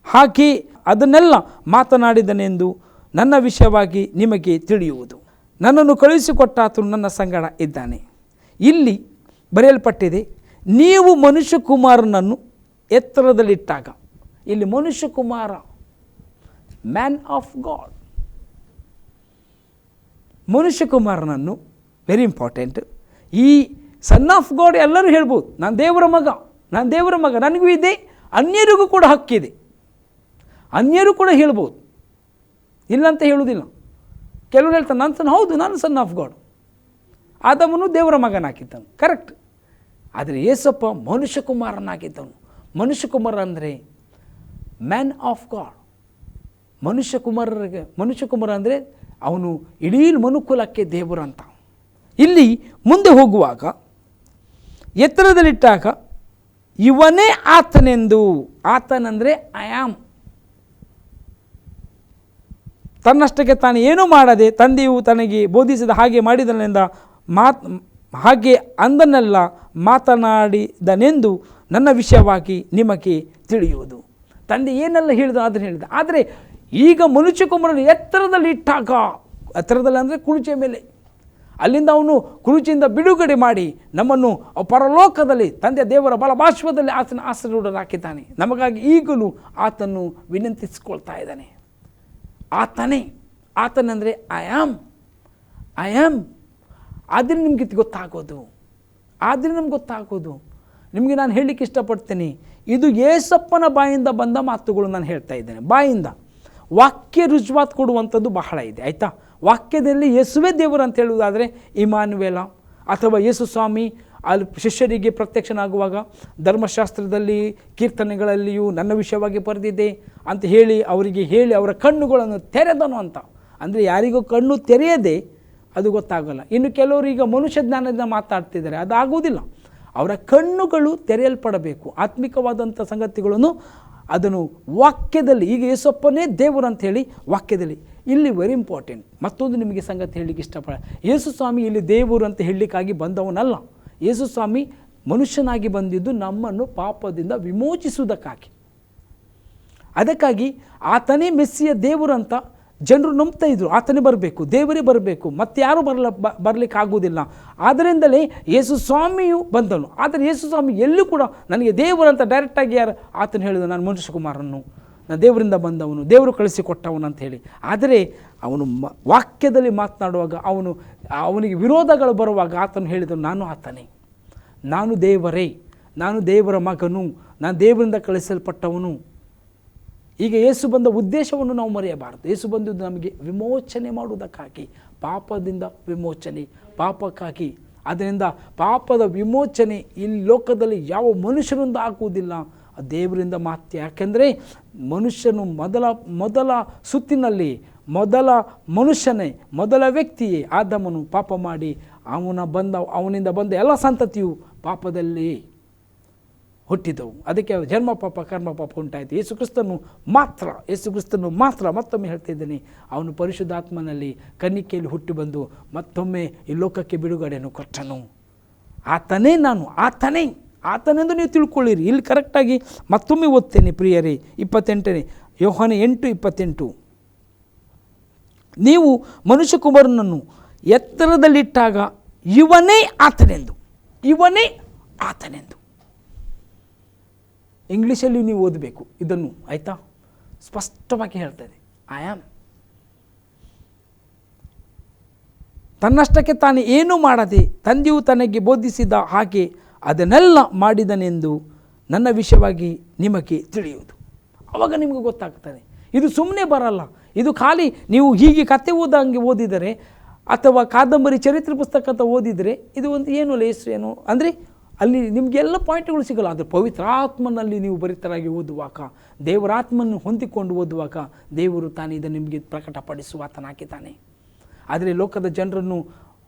ಹಾಗೆ ಅದನ್ನೆಲ್ಲ ಮಾತನಾಡಿದನೆಂದು ನನ್ನ ವಿಷಯವಾಗಿ ನಿಮಗೆ ತಿಳಿಯುವುದು. ನನ್ನನ್ನು ಕಳುಹಿಸಿಕೊಟ್ಟಾತನು ನನ್ನ ಸಂಗಡ ಇದ್ದಾನೆ. ಇಲ್ಲಿ ಬರೆಯಲ್ಪಟ್ಟಿದೆ, ನೀವು ಮನುಷ್ಯಕುಮಾರನನ್ನು ಎತ್ತರದಲ್ಲಿಟ್ಟಾಗ. ಇಲ್ಲಿ ಮನುಷ್ಯಕುಮಾರ, ಮ್ಯಾನ್ ಆಫ್ ಗಾಡ್, ಮನುಷ್ಯಕುಮಾರನನ್ನು, ವೆರಿ ಇಂಪಾರ್ಟೆಂಟ್. ಈ ಸನ್ ಆಫ್ ಗಾಡ್ ಎಲ್ಲರೂ ಹೇಳ್ಬೋದು, ನಾನು ದೇವರ ಮಗ, ನಾನು ದೇವರ ಮಗ, ನನಗೂ ಇದೆ, ಅನ್ಯರಿಗೂ ಕೂಡ ಹಕ್ಕಿದೆ. ಅನ್ಯರು ಕೂಡ ಹೇಳ್ಬೋದು, ಇಲ್ಲಂತ ಹೇಳುವುದಿಲ್ಲ. ಕೆಲವರು ಹೇಳ್ತಾರೆ ನಾನು ಸನ್, ಹೌದು ನಾನು ಸನ್ ಆಫ್ ಗಾಡ್. ಆದಮನು ದೇವರ ಮಗನಾಗಿದ್ದನು, ಕರೆಕ್ಟ್. ಆದರೆ ಯೇಸಪ್ಪ ಮನುಷ್ಯಕುಮಾರನಾಗಿದ್ದನು. ಮನುಷ್ಯಕುಮಾರ ಅಂದರೆ ಮ್ಯಾನ್ ಆಫ್ ಗಾಡ್. ಮನುಷ್ಯಕುಮಾರ ಅಂದರೆ ಅವನು ಇಡೀ ಮನುಕುಲಕ್ಕೆ ದೇವರು ಅಂತ. ಇಲ್ಲಿ ಮುಂದೆ ಹೋಗುವಾಗ ಎತ್ತರದಲ್ಲಿಟ್ಟಾಗ ಇವನೇ ಆತನೆಂದು. ಆತನಂದರೆ ಐ ಆಮ್. ತನ್ನಷ್ಟಕ್ಕೆ ತಾನು ಏನೂ ಮಾಡದೆ ತಂದೆಯು ತನಗೆ ಬೋಧಿಸಿದ ಹಾಗೆ ಮಾಡಿದನೆಂದ ಹಾಗೆ ಅಂದನ್ನೆಲ್ಲ ಮಾತನಾಡಿದನೆಂದು ನನ್ನ ವಿಷಯವಾಗಿ ನಿಮಗೆ ತಿಳಿಯುವುದು. ತಂದೆ ಏನೆಲ್ಲ ಹೇಳಿದ ಅದನ್ನು ಹೇಳಿದ. ಆದರೆ ಈಗ ಮನುಷ್ಯಕುಮಾರನು ಎತ್ತರದಲ್ಲಿ ಇಟ್ಟಾಗ, ಎತ್ತರದಲ್ಲಿ ಅಂದರೆ ಕುರ್ಚಿಯ ಮೇಲೆ, ಅಲ್ಲಿಂದ ಅವನು ಕುರ್ಚಿಯಿಂದ ಬಿಡುಗಡೆ ಮಾಡಿ ನಮ್ಮನ್ನು ಪರಲೋಕದಲ್ಲಿ ತಂದೆ ದೇವರ ಬಲಪಾರ್ಶ್ವದಲ್ಲಿ ಆತನ ಆಸೀನರಾಕಿದ್ದಾನೆ. ನಮಗಾಗಿ ಈಗಲೂ ಆತನು ವಿನಂತಿಸಿಕೊಳ್ತಾ ಇದ್ದಾನೆ. ಆತನಂದರೆ ಐ ಆಮ್. ಆದರೆ ನಿಮಗೆ ಗೊತ್ತಾಗೋದು, ನಿಮಗೆ ನಾನು ಹೇಳಲಿಕ್ಕೆ ಇಷ್ಟಪಡ್ತೀನಿ, ಇದು ಯೇಸಪ್ಪನ ಬಾಯಿಂದ ಬಂದ ಮಾತುಗಳು ನಾನು ಹೇಳ್ತಾ ಇದ್ದೇನೆ. ಬಾಯಿಂದ ವಾಕ್ಯ ರುಜುವಾತ್ ಕೊಡುವಂಥದ್ದು ಬಹಳ ಇದೆ, ಆಯಿತಾ. ವಾಕ್ಯದಲ್ಲಿ ಯೇಸುವೇ ದೇವರು ಅಂತ ಹೇಳುವುದಾದರೆ ಇಮಾನುವೇಲ ಅಥವಾ ಯೇಸು ಸ್ವಾಮಿ ಅಲ್ಲಿ ಶಿಷ್ಯರಿಗೆ ಪ್ರತ್ಯಕ್ಷನಾಗುವಾಗ ಧರ್ಮಶಾಸ್ತ್ರದಲ್ಲಿ ಕೀರ್ತನೆಗಳಲ್ಲಿಯೂ ನನ್ನ ವಿಷಯವಾಗಿ ಬರೆದಿದೆ ಅಂತ ಹೇಳಿ ಅವರಿಗೆ ಹೇಳಿ ಅವರ ಕಣ್ಣುಗಳನ್ನು ತೆರೆದನು ಅಂತ. ಅಂದರೆ ಯಾರಿಗೂ ಕಣ್ಣು ತೆರೆಯದೆ ಅದು ಗೊತ್ತಾಗಲ್ಲ. ಇನ್ನು ಕೆಲವರು ಈಗ ಮನುಷ್ಯ ಜ್ಞಾನದಿಂದ ಮಾತಾಡ್ತಿದ್ದಾರೆ, ಅದಾಗುವುದಿಲ್ಲ. ಅವರ ಕಣ್ಣುಗಳು ತೆರೆಯಲ್ಪಡಬೇಕು. ಆತ್ಮಿಕವಾದಂಥ ಸಂಗತಿಗಳನ್ನು ಅದನ್ನು ವಾಕ್ಯದಲ್ಲಿ, ಈಗ ಯೇಸಪ್ಪನೇ ದೇವರು ಅಂಥೇಳಿ ವಾಕ್ಯದಲ್ಲಿ. ಇಲ್ಲಿ ವೆರಿ ಇಂಪಾರ್ಟೆಂಟ್ ಮತ್ತೊಂದು ನಿಮಗೆ ಸಂಗತಿ ಹೇಳಲಿಕ್ಕೆ ಇಷ್ಟಪಡ. ಯೇಸು ಸ್ವಾಮಿ ಇಲ್ಲಿ ದೇವರು ಅಂತ ಹೇಳಲಿಕ್ಕಾಗಿ ಬಂದವನಲ್ಲ. ಯೇಸು ಸ್ವಾಮಿ ಮನುಷ್ಯನಾಗಿ ಬಂದಿದ್ದು ನಮ್ಮನ್ನು ಪಾಪದಿಂದ ವಿಮೋಚಿಸುವುದಕ್ಕಾಗಿ. ಅದಕ್ಕಾಗಿ ಆತನೇ ಮೆಸ್ಸಿಯ ದೇವರು ಅಂತ ಜನರು ನಂಬ್ತಾ ಇದ್ರು. ಆತನೇ ಬರಬೇಕು, ದೇವರೇ ಬರಬೇಕು, ಮತ್ತೆ ಯಾರೂ ಬರಲಿಕ್ಕಾಗುವುದಿಲ್ಲ. ಆದ್ದರಿಂದಲೇ ಯೇಸು ಸ್ವಾಮಿಯು ಬಂದನು. ಆದರೆ ಯೇಸು ಸ್ವಾಮಿ ಎಲ್ಲೂ ಕೂಡ ನನಗೆ ದೇವರು ಅಂತ ಡೈರೆಕ್ಟಾಗಿ ಯಾರು ಆತನು ಹೇಳಿದ, ನಾನು ಮನುಷ್ಯಕುಮಾರನು, ನಾನು ದೇವರಿಂದ ಬಂದವನು, ದೇವರು ಕಳಿಸಿಕೊಟ್ಟವನು ಅಂತ ಹೇಳಿ. ಆದರೆ ಅವನು ವಾಕ್ಯದಲ್ಲಿ ಮಾತನಾಡುವಾಗ ಅವನಿಗೆ ವಿರೋಧಗಳು ಬರುವಾಗ ಆತನು ಹೇಳಿದನು, ನಾನು ಆತನೇ, ನಾನು ದೇವರೇ, ನಾನು ದೇವರ ಮಗನು, ನಾನು ದೇವರಿಂದ ಕಳಿಸಲ್ಪಟ್ಟವನು. ಈಗ ಯೇಸು ಬಂದ ಉದ್ದೇಶವನ್ನು ನಾವು ಮರೆಯಬಾರದು. ಯೇಸು ಬಂದಿದ್ದು ನಮಗೆ ವಿಮೋಚನೆ ಮಾಡುವುದಕ್ಕಾಗಿ, ಪಾಪದಿಂದ ವಿಮೋಚನೆ, ಪಾಪಕ್ಕಾಗಿ. ಅದರಿಂದ ಪಾಪದ ವಿಮೋಚನೆ ಈ ಲೋಕದಲ್ಲಿ ಯಾವ ಮನುಷ್ಯರಿಂದ ಆಗುವುದಿಲ್ಲ, ದೇವರಿಂದ ಮಾತ್ರ. ಯಾಕೆಂದರೆ ಮನುಷ್ಯನು ಮೊದಲ ಸುತ್ತಿನಲ್ಲಿ ಮೊದಲ ಮನುಷ್ಯನೇ, ಮೊದಲ ವ್ಯಕ್ತಿಯೇ ಆದಾಮನು ಪಾಪ ಮಾಡಿ ಅವನಿಂದ ಬಂದ ಎಲ್ಲ ಸಂತತಿಯು ಪಾಪದಲ್ಲಿ ಹುಟ್ಟಿದವು. ಅದಕ್ಕೆ ಜನ್ಮ ಪಾಪ ಕರ್ಮ ಪಾಪ ಉಂಟಾಯಿತು. ಯೇಸು ಕ್ರಿಸ್ತನು ಮಾತ್ರ ಮತ್ತೊಮ್ಮೆ ಹೇಳ್ತಾ ಇದ್ದೇನೆ, ಅವನು ಪರಿಶುದ್ಧಾತ್ಮನಲ್ಲಿ ಕನ್ನಿಕೆಯಲ್ಲಿ ಹುಟ್ಟಿ ಬಂದು ಮತ್ತೊಮ್ಮೆ ಈ ಲೋಕಕ್ಕೆ ಬಿಡುಗಡೆಯನ್ನು ಕೊಟ್ಟನು. ಆತನೇ ನಾನು, ಆತನೆಂದು ನೀವು ತಿಳ್ಕೊಳ್ಳಿರಿ. ಇಲ್ಲಿ ಕರೆಕ್ಟಾಗಿ ಮತ್ತೊಮ್ಮೆ ಓದ್ತೇನೆ ಪ್ರಿಯರೇ. 28ನೇ ಯೋಹಾನ 8:28, ನೀವು ಮನುಷ್ಯಕುಮಾರನನ್ನು ಎತ್ತರದಲ್ಲಿಟ್ಟಾಗ ಇವನೇ ಆತನೆಂದು. ಇಂಗ್ಲೀಷಲ್ಲಿ ನೀವು ಓದಬೇಕು ಇದನ್ನು, ಆಯಿತಾ. ಸ್ಪಷ್ಟವಾಗಿ ಹೇಳ್ತದೆ, ಐ ಆಮ್. ತನ್ನಷ್ಟಕ್ಕೆ ತಾನು ಏನೂ ಮಾಡದೆ ತಂದೆಯು ತನಗೆ ಬೋಧಿಸಿದ ಹಾಗೆ ಅದನ್ನೆಲ್ಲ ಮಾಡಿದನೆಂದು ನನ್ನ ವಿಷಯವಾಗಿ ನಿಮಗೆ ತಿಳಿಯುವುದು. ಆವಾಗ ನಿಮಗೆ ಗೊತ್ತಾಗ್ತದೆ. ಇದು ಸುಮ್ಮನೆ ಬರಲ್ಲ. ಇದು ಖಾಲಿ ನೀವು ಹೀಗೆ ಕತೆ ಓದಂಗೆ ಓದಿದರೆ ಅಥವಾ ಕಾದಂಬರಿ ಚರಿತ್ರೆ ಪುಸ್ತಕ ಅಂತ ಓದಿದರೆ ಇದು ಒಂದು ಏನು ಏನು ಅಂದರೆ ಅಲ್ಲಿ ನಿಮಗೆಲ್ಲ ಪಾಯಿಂಟ್ಗಳು ಸಿಗಲ್ಲ. ಆದರೆ ಪವಿತ್ರಾತ್ಮನಲ್ಲಿ ನೀವು ಭರಿತರಾಗಿ ಓದುವಾಗ, ದೇವರಾತ್ಮನ್ನು ಹೊಂದಿಕೊಂಡು ಓದುವಾಗ ದೇವರು ತಾನು ಇದನ್ನು ನಿಮಗೆ ಪ್ರಕಟಪಡಿಸುವ ಆತನಾಗಿದ್ದಾನೆ. ಆದರೆ ಲೋಕದ ಜನರನ್ನು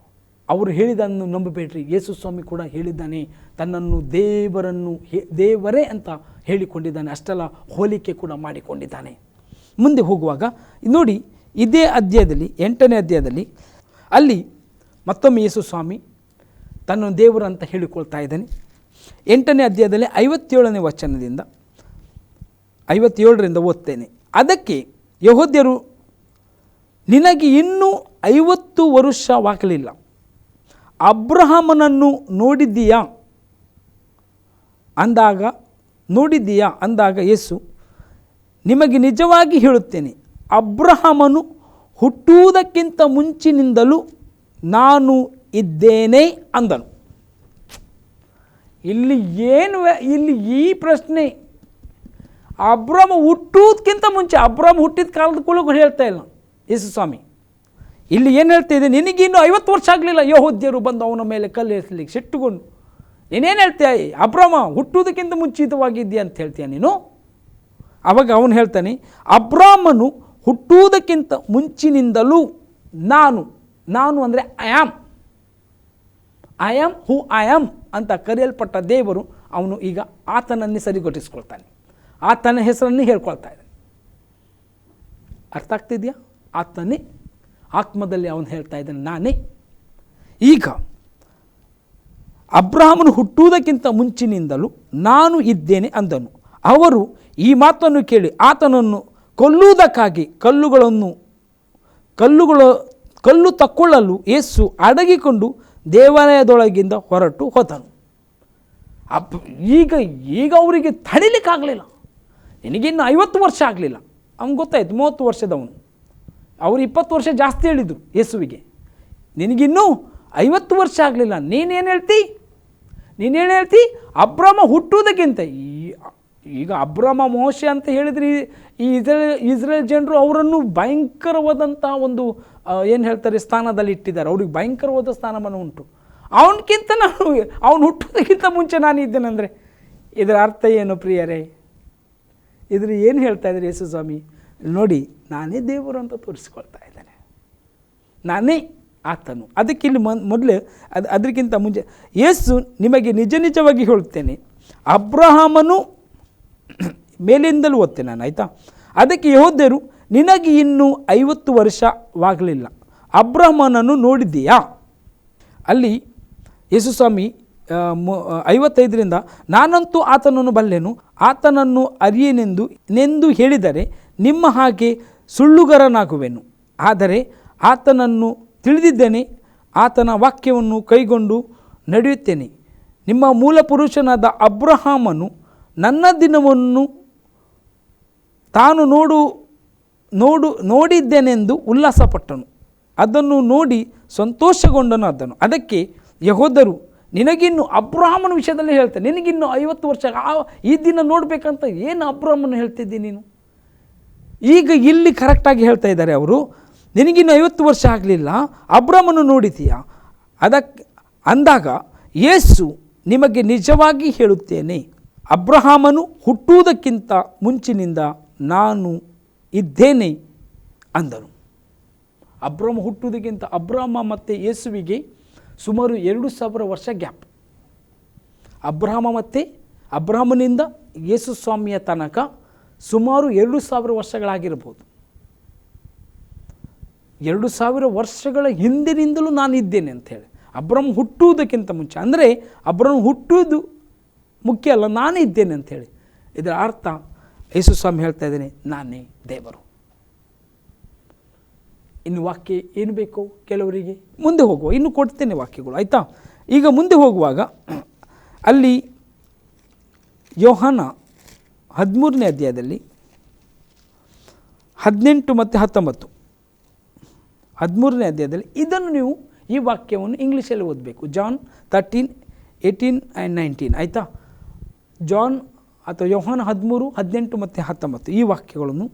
ಅವರು ಹೇಳಿದ್ದನ್ನು ನಂಬಬೇಡ್ರಿ. ಯೇಸು ಸ್ವಾಮಿ ಕೂಡ ಹೇಳಿದ್ದಾನೆ, ತನ್ನನ್ನು ದೇವರೇ ಅಂತ ಹೇಳಿಕೊಂಡಿದ್ದಾನೆ. ಅಷ್ಟೆಲ್ಲ ಹೋಲಿಕೆ ಕೂಡ ಮಾಡಿಕೊಂಡಿದ್ದಾನೆ. ಮುಂದೆ ಹೋಗುವಾಗ ನೋಡಿ, ಇದೇ ಅಧ್ಯಾಯದಲ್ಲಿ 8ನೇ ಅಧ್ಯಾಯದಲ್ಲಿ ಅಲ್ಲಿ ಮತ್ತೊಮ್ಮೆ ಯೇಸು ಸ್ವಾಮಿ ತನ್ನ ದೇವರು ಅಂತ ಹೇಳಿಕೊಳ್ತಾ ಇದ್ದಾನೆ. 8ನೇ ಅಧ್ಯಾಯದಲ್ಲಿ 57ನೇ ವಚನದಿಂದ 57ರಿಂದ ಓದ್ತೇನೆ. ಅದಕ್ಕೆ ಯೆಹೂದ್ಯರು, ನಿನಗೆ ಇನ್ನೂ 50 ವರುಷವಾಗಲಿಲ್ಲ, ಅಬ್ರಹಾಮನನ್ನು ನೋಡಿದ್ದೀಯಾ ಅಂದಾಗ ಯೇಸು, ನಿಮಗೆ ನಿಜವಾಗಿ ಹೇಳುತ್ತೇನೆ, ಅಬ್ರಹಾಮನು ಹುಟ್ಟುವುದಕ್ಕಿಂತ ಮುಂಚಿನಿಂದಲೂ ನಾನು ಇದ್ದೇನೆ ಅಂದನು. ಇಲ್ಲಿ ಈ ಪ್ರಶ್ನೆ, ಅಬ್ರಹಾಮ ಹುಟ್ಟುವುದಕ್ಕಿಂತ ಮುಂಚೆ, ಅಬ್ರಹಾಮ ಹುಟ್ಟಿದ ಕಾಲದ ಕೂಡ ಹೇಳ್ತಾ ಇಲ್ಲ ಯೇಸು ಸ್ವಾಮಿ. ಇಲ್ಲಿ ಏನು ಹೇಳ್ತಾ ಇದೆ, ನಿನಗಿನ್ನೂ 50 ವರ್ಷ ಆಗಲಿಲ್ಲ, ಯೆಹೂದ್ಯರು ಬಂದು ಅವನ ಮೇಲೆ ಕಲ್ಲು ಎಸಲಿಕ್ಕೆ ಸಿಟ್ಟುಕೊಂಡು, ನೀನೇನು ಹೇಳ್ತೀಯ, ಅಬ್ರಹಾಮ ಹುಟ್ಟುವುದಕ್ಕಿಂತ ಮುಂಚಿತವಾಗಿದ್ದೀಯ ಅಂತ ಹೇಳ್ತೀಯ ನೀನು. ಆವಾಗ ಅವನು ಹೇಳ್ತಾನೆ, ಅಬ್ರಹಾಮನು ಹುಟ್ಟುವುದಕ್ಕಿಂತ ಮುಂಚಿನಿಂದಲೂ ನಾನು ಅಂದರೆ I am who I am ಅಂತ ಕರೆಯಲ್ಪಟ್ಟ ದೇವರು ಅವನು ಈಗ ಆತನನ್ನೇ ಸರಿಗೊಟ್ಟಿಸ್ಕೊಳ್ತಾನೆ, ಆತನ ಹೆಸರನ್ನೇ ಹೇಳ್ಕೊಳ್ತಾ ಇದ್ದಾನೆ. ಅರ್ಥ ಆಗ್ತಿದೆಯಾ? ಆತನೇ ಆತ್ಮದಲ್ಲಿ ಅವನು ಹೇಳ್ತಾ ಇದ್ದಾನೆ, ನಾನೇ. ಈಗ ಅಬ್ರಹಾಮನು ಹುಟ್ಟುವುದಕ್ಕಿಂತ ಮುಂಚಿನಿಂದಲೂ ನಾನು ಇದ್ದೇನೆ ಅಂದನು. ಅವರು ಈ ಮಾತನ್ನು ಕೇಳಿ ಆತನನ್ನು ಕೊಲ್ಲುವುದಕ್ಕಾಗಿ ಕಲ್ಲು ತಕ್ಕೊಳ್ಳಲು ಯೇಸು ಅಡಗಿಕೊಂಡು ದೇವಾಲಯದೊಳಗಿಂದ ಹೊರಟು ಹೋದನು. ಈಗ ಅವರಿಗೆ ತಡಿಲಿಕ್ಕಾಗಲಿಲ್ಲ. ನಿನಗಿನ್ನು 50 ವರ್ಷ ಆಗಲಿಲ್ಲ. ಅವ್ನು ಗೊತ್ತಾಯ್ತು 30 ವರ್ಷದವನು. ಅವರು 20 ವರ್ಷ ಜಾಸ್ತಿ ಹೇಳಿದರು ಯೇಸುವಿಗೆ, ನಿನಗಿನ್ನೂ 50 ವರ್ಷ ಆಗಲಿಲ್ಲ, ನೀನೇನು ಹೇಳ್ತಿ ಅಬ್ರಹಾಮ ಹುಟ್ಟುವುದಕ್ಕಿಂತ. ಈಗ ಅಬ್ರಹಾಮ ಮೋಶೆ ಅಂತ ಹೇಳಿದರೆ ಈ ಇಸ್ರೇಲ್ ಜನರು ಅವರನ್ನು ಭಯಂಕರವಾದಂಥ ಒಂದು ಏನು ಹೇಳ್ತಾರೆ ಸ್ಥಾನದಲ್ಲಿ ಇಟ್ಟಿದ್ದಾರೆ. ಅವ್ರಿಗೆ ಭಯಂಕರವಾದ ಸ್ಥಾನಮಾನ ಉಂಟು. ಅವನಕ್ಕಿಂತ ಅವನು ಹುಟ್ಟೋದಕ್ಕಿಂತ ಮುಂಚೆ ನಾನು ಇದ್ದೇನೆ ಅಂದರೆ ಇದರ ಅರ್ಥ ಏನು ಪ್ರಿಯರೇ? ಇದ್ರ ಏನು ಹೇಳ್ತಾ ಇದ್ದಾರೆ ಯೇಸು ಸ್ವಾಮಿ? ನೋಡಿ, ನಾನೇ ದೇವರು ಅಂತ ತೋರಿಸ್ಕೊಳ್ತಾ ಇದ್ದಾನೆ, ನಾನೇ ಆತನು. ಅದಕ್ಕೆ ಇಲ್ಲಿ ಮೊದಲೇ ಅದಕ್ಕಿಂತ ಮುಂಚೆ ಯೇಸು, ನಿಮಗೆ ನಿಜವಾಗಿ ಹೇಳುತ್ತೇನೆ, ಅಬ್ರಹಾಮನು ಮೇಲಿಂದಲೂ ಓದ್ತೇನೆ ನಾನು, ಆಯಿತಾ? ಅದಕ್ಕೆ ಯೆಹೂದ್ಯರು, ನಿನಗೆ ಇನ್ನೂ 50 ವರ್ಷವಾಗಲಿಲ್ಲ, ಅಬ್ರಹಾಮನನ್ನು ನೋಡಿದ್ದೀಯಾ? ಅಲ್ಲಿ ಯೇಸು ಸ್ವಾಮಿ 55ರಿಂದ, ನಾನಂತೂ ಆತನನ್ನು ಬಲ್ಲೆನು, ಆತನನ್ನು ಅರಿಯೆನೆಂದು ಹೇಳಿದರೆ ನಿಮ್ಮ ಹಾಗೆ ಸುಳ್ಳುಗಾರನಾಗುವೆನು. ಆದರೆ ಆತನನ್ನು ತಿಳಿದಿದ್ದೇನೆ, ಆತನ ವಾಕ್ಯವನ್ನು ಕೈಗೊಂಡು ನಡೆಯುತ್ತೇನೆ. ನಿಮ್ಮ ಮೂಲ ಪುರುಷನಾದ ಅಬ್ರಹಾಮನು ನನ್ನ ದಿನವನ್ನು ತಾನು ನೋಡಿದ್ದೇನೆಂದು ಉಲ್ಲಾಸಪಟ್ಟನು, ಅದನ್ನು ನೋಡಿ ಸಂತೋಷಗೊಂಡನು ಅದನ್ನು. ಅದಕ್ಕೆ ಯೆಹೂದ್ಯರು, ನಿನಗಿನ್ನು ಅಬ್ರಹಾಮನ ವಿಷಯದಲ್ಲಿ ಹೇಳ್ತಾರೆ, ನಿನಗಿನ್ನು 50 ವರ್ಷ ಈ ದಿನ ನೋಡಬೇಕಂತ ಏನು ಅಬ್ರಹಾಮನ ಹೇಳ್ತಿದ್ದಿ ನೀನು? ಈಗ ಇಲ್ಲಿ ಕರೆಕ್ಟಾಗಿ ಹೇಳ್ತಾ ಇದ್ದಾರೆ ಅವರು, ನಿನಗಿನ್ನು 50 ವರ್ಷ ಆಗಲಿಲ್ಲ, ಅಬ್ರಹಾಮನು ನೋಡಿದೀಯಾ? ಅಂದಾಗ ಯೇಸು, ನಿಮಗೆ ನಿಜವಾಗಿ ಹೇಳುತ್ತೇನೆ, ಅಬ್ರಹಾಮನು ಹುಟ್ಟುವುದಕ್ಕಿಂತ ಮುಂಚಿನಿಂದ ನಾನು ಇದ್ದೇನೆ ಅಂದನು. ಅಬ್ರಹಾಮ ಮತ್ತು ಯೇಸುವಿಗೆ ಸುಮಾರು 2000 ವರ್ಷ ಗ್ಯಾಪ್. ಅಬ್ರಹಾಮನಿಂದ ಯೇಸು ಸ್ವಾಮಿಯ ತನಕ ಸುಮಾರು 2000 ವರ್ಷಗಳಾಗಿರ್ಬೋದು. 2000 ವರ್ಷಗಳ ಹಿಂದಿನಿಂದಲೂ ನಾನು ಇದ್ದೇನೆ ಅಂಥೇಳಿ. ಅಬ್ರಹಾಮ ಹುಟ್ಟುವುದಕ್ಕಿಂತ ಮುಂಚೆ, ಅಂದರೆ ಅಬ್ರಹಾಮ ಹುಟ್ಟುವುದು ಮುಖ್ಯ ಅಲ್ಲ, ನಾನೇ ಇದ್ದೇನೆ ಅಂಥೇಳಿ. ಇದರ ಅರ್ಥ ಯೇಸು ಸ್ವಾಮಿ ಹೇಳ್ತಾ ಇದ್ದೇನೆ, ನಾನೇ ದೇವರು. ಇನ್ನು ವಾಕ್ಯ ಏನು ಬೇಕೋ ಕೆಲವರಿಗೆ, ಮುಂದೆ ಹೋಗುವ ಇನ್ನು ಕೊಡ್ತೇನೆ ವಾಕ್ಯಗಳು, ಆಯಿತಾ? ಈಗ ಮುಂದೆ ಹೋಗುವಾಗ ಅಲ್ಲಿ ಯೋಹಾನ 13ನೇ ಅಧ್ಯಾಯದಲ್ಲಿ 18 ಮತ್ತು 19, 13ನೇ ಅಧ್ಯಾಯದಲ್ಲಿ ಇದನ್ನು ನೀವು ಈ ವಾಕ್ಯವನ್ನು ಇಂಗ್ಲೀಷಲ್ಲಿ ಓದಬೇಕು. ಜಾನ್ 13, 18 and 19, ಆಯಿತಾ? ಜಾನ್ ಅಥವಾ ಯೋಹಾನ 13, 18 ಮತ್ತು 19 ಈ ವಾಕ್ಯಗಳನ್ನು,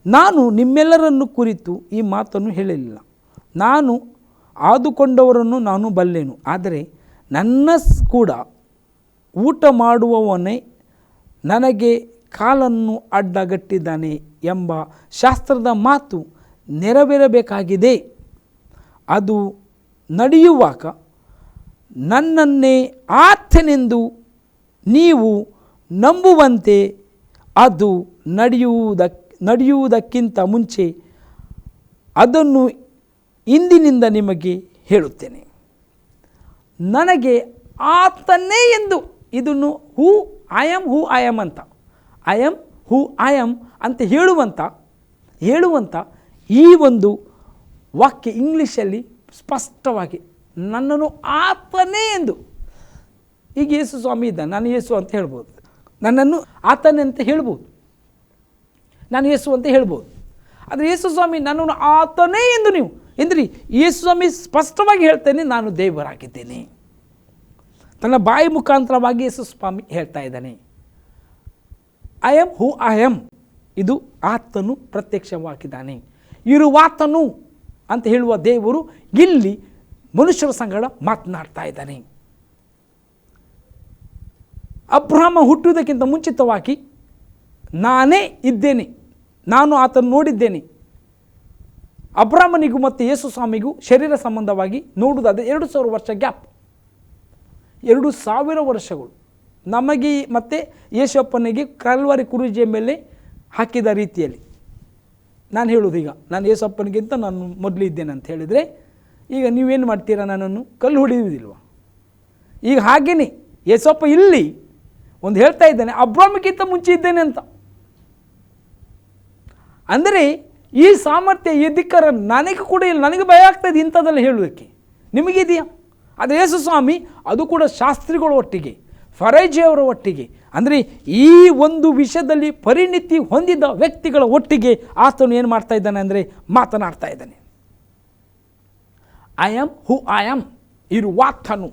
ನಾನು ನಿಮ್ಮೆಲ್ಲರನ್ನು ಕುರಿತು ಈ ಮಾತನ್ನು ಹೇಳಲಿಲ್ಲ, ನಾನು ಆದುಕೊಂಡವರನ್ನು ನಾನು ಬಲ್ಲೆನು, ಆದರೆ ನನ್ನ ಕೂಡ ಊಟ ಮಾಡುವವನೇ ನನಗೆ ಕಾಲನ್ನು ಅಡ್ಡಗಟ್ಟಿದ್ದಾನೆ ಎಂಬ ಶಾಸ್ತ್ರದ ಮಾತು ನೆರವೇರಬೇಕಾಗಿದೆ. ಅದು ನಡೆಯುವಾಗ ನನ್ನನ್ನೇ ಆತನೆಂದು ನೀವು ನಂಬುವಂತೆ ಅದು ನಡೆಯುವುದಕ್ಕಿಂತ ಮುಂಚೆ ಅದನ್ನು ಇಂದಿನಿಂದ ನಿಮಗೆ ಹೇಳುತ್ತೇನೆ. ನನಗೆ ಆತನೇ ಎಂದು ಇದನ್ನು ಹೂ ಐ ಆಮ್ ಅಂತ I am who I am ಅಂತ ಹೇಳುವಂಥ ಈ ಒಂದು ವಾಕ್ಯ ಇಂಗ್ಲೀಷಲ್ಲಿ ಸ್ಪಷ್ಟವಾಗಿ ನನ್ನನ್ನು ಆತನೇ ಎಂದು. ಈಗ ಯೇಸು ಸ್ವಾಮಿ ಇದ್ದ, ನಾನು ಯೇಸು ಅಂತ ಹೇಳ್ಬೋದು, ನನ್ನನ್ನು ಆತನೇ ಅಂತ ಹೇಳ್ಬೋದು, ನಾನು ಯೇಸು ಅಂತ ಹೇಳ್ಬೋದು. ಆದರೆ ಯೇಸು ಸ್ವಾಮಿ ನನ್ನನ್ನು ಆತನೇ ಎಂದು ನೀವು ಎಂದ್ರಿ. ಯೇಸು ಸ್ವಾಮಿ ಸ್ಪಷ್ಟವಾಗಿ ಹೇಳ್ತೇನೆ, ನಾನು ದೇವರಾಗಿದ್ದೇನೆ. ತನ್ನ ಬಾಯಿ ಮುಖಾಂತರವಾಗಿ ಯೇಸು ಸ್ವಾಮಿ ಹೇಳ್ತಾ ಇದ್ದಾನೆ, I am who I am. ಇದು ಆತನು ಪ್ರತ್ಯಕ್ಷವಾಗಿದ್ದಾನೆ. ಇರುವಾತನು ಅಂತ ಹೇಳುವ ದೇವರು ಇಲ್ಲಿ ಮನುಷ್ಯರ ಸಂಗಡ ಮಾತನಾಡ್ತಾ ಇದ್ದಾನೆ. ಅಬ್ರಹಾಮ ಹುಟ್ಟುವುದಕ್ಕಿಂತ ಮುಂಚಿತವಾಗಿ ನಾನೇ ಇದ್ದೇನೆ, ನಾನು ಆತನು ನೋಡಿದ್ದೇನೆ. ಅಬ್ರಹಾಮನಿಗೂ ಮತ್ತು ಯೇಸು ಸ್ವಾಮಿಗೂ ಶರೀರ ಸಂಬಂಧವಾಗಿ ನೋಡುವುದಾದರೆ 2000 ವರ್ಷ ಗ್ಯಾಪ್, 2000 ವರ್ಷಗಳು. ನಮಗೆ ಮತ್ತು ಯೇಸಪ್ಪನಿಗೆ ಕಲ್ವಾರಿ ಕುರುಜಿಯ ಮೇಲೆ ಹಾಕಿದ ರೀತಿಯಲ್ಲಿ ನಾನು ಹೇಳೋದು, ಈಗ ನಾನು ಯೇಸಪ್ಪನಿಗಿಂತ ನಾನು ಮೊದಲು ಇದ್ದೇನೆ ಅಂತ ಹೇಳಿದರೆ, ಈಗ ನೀವೇನು ಮಾಡ್ತೀರಾ, ನನ್ನನ್ನು ಕಲ್ಲು ಹೊಡೆಯುವುದಿಲ್ವ? ಈಗ ಹಾಗೇನೆ ಯೇಸಪ್ಪ ಇಲ್ಲಿ ಒಂದು ಹೇಳ್ತಾ ಇದ್ದಾನೆ, ಅಬ್ರಹಾಮಕ್ಕಿಂತ ಮುಂಚೆ ಇದ್ದೇನೆ ಅಂತ. ಅಂದರೆ ಈ ಸಾಮರ್ಥ್ಯ ಈ ಧಿಕ್ಕಾರ ನನಗೆ ಕೂಡ ಇಲ್ಲ. ನನಗೆ ಭಯ ಆಗ್ತಾಯಿದೆ ಇಂಥದ್ದೆಲ್ಲ ಹೇಳೋದಕ್ಕೆ, ನಿಮಗಿದೆಯಾ? ಆದರೆ ಯೇಸು ಸ್ವಾಮಿ ಅದು ಕೂಡ ಶಾಸ್ತ್ರಿಗಳ ಒಟ್ಟಿಗೆ, ಫರೈಜಿಯವರ ಒಟ್ಟಿಗೆ, ಅಂದರೆ ಈ ಒಂದು ವಿಷಯದಲ್ಲಿ ಪರಿಣಿತಿ ಹೊಂದಿದ ವ್ಯಕ್ತಿಗಳ ಒಟ್ಟಿಗೆ ಆತನು ಏನು ಮಾಡ್ತಾ ಇದ್ದಾನೆ ಅಂದರೆ ಮಾತನಾಡ್ತಾ ಇದ್ದಾನೆ. I am who I am, ಇರುವಾತನು,